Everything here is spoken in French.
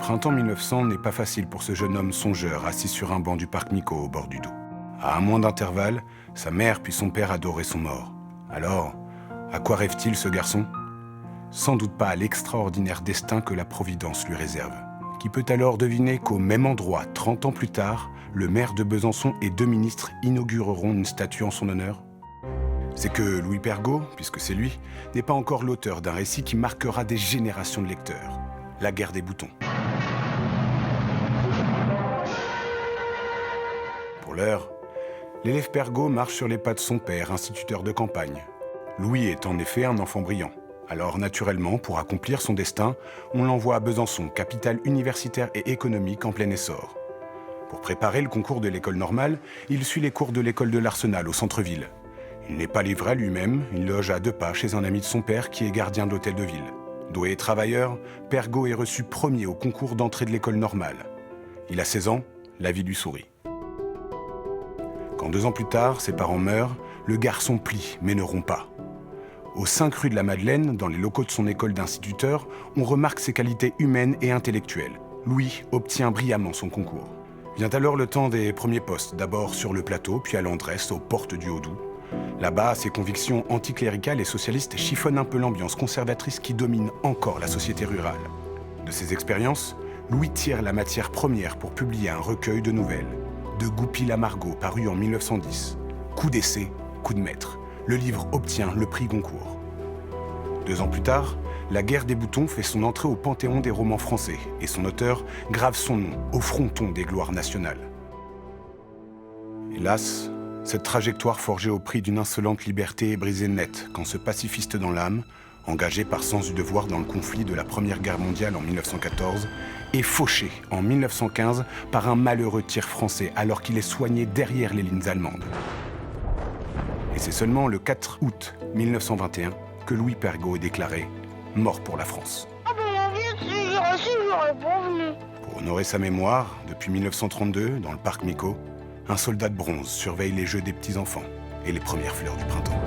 printemps 1900 n'est pas facile pour ce jeune homme songeur assis sur un banc du parc Miko au bord du Doubs. À un mois d'intervalle, sa mère puis son père adoraient son mort. Alors, à quoi rêve-t-il ce garçon? Sans doute pas à l'extraordinaire destin que la Providence lui réserve. Qui peut alors deviner qu'au même endroit, 30 ans plus tard, le maire de Besançon et 2 ministres inaugureront une statue en son honneur? C'est que Louis Pergaud, puisque c'est lui, n'est pas encore l'auteur d'un récit qui marquera des générations de lecteurs. La guerre des boutons. Pour l'heure, l'élève Pergaud marche sur les pas de son père, instituteur de campagne. Louis est en effet un enfant brillant. Alors naturellement, pour accomplir son destin, on l'envoie à Besançon, capitale universitaire et économique en plein essor. Pour préparer le concours de l'école normale, il suit les cours de l'école de l'Arsenal au centre-ville. Il n'est pas livré à lui-même, il loge à 2 pas chez un ami de son père qui est gardien de l'hôtel de ville. Doué et travailleur, Pergaud est reçu premier au concours d'entrée de l'école normale. Il a 16 ans, la vie lui sourit. Quand 2 ans plus tard, ses parents meurent, le garçon plie mais ne rompt pas. Aux 5 rue de la Madeleine, dans les locaux de son école d'instituteur, on remarque ses qualités humaines et intellectuelles. Louis obtient brillamment son concours. Vient alors le temps des premiers postes, d'abord sur le plateau, puis à l'Andresse, aux portes du Haut-Doubs. Là-bas, ses convictions anticléricales et socialistes chiffonnent un peu l'ambiance conservatrice qui domine encore la société rurale. De ces expériences, Louis tire la matière première pour publier un recueil de nouvelles. De Goupil-Amargot, paru en 1910. Coup d'essai, coup de maître. Le livre obtient le prix Goncourt. 2 ans plus tard, La guerre des boutons fait son entrée au panthéon des romans français et son auteur grave son nom au fronton des gloires nationales. Hélas, cette trajectoire forgée au prix d'une insolente liberté est brisée net quand ce pacifiste dans l'âme, engagé par sens du devoir dans le conflit de la Première Guerre mondiale en 1914, est fauché en 1915 par un malheureux tir français alors qu'il est soigné derrière les lignes allemandes. Et c'est seulement le 4 août 1921 que Louis Pergaud est déclaré mort pour la France. Ah ben j'aurais pas venu. Pour honorer sa mémoire, depuis 1932, dans le parc Miko, un soldat de bronze surveille les jeux des petits-enfants et les premières fleurs du printemps.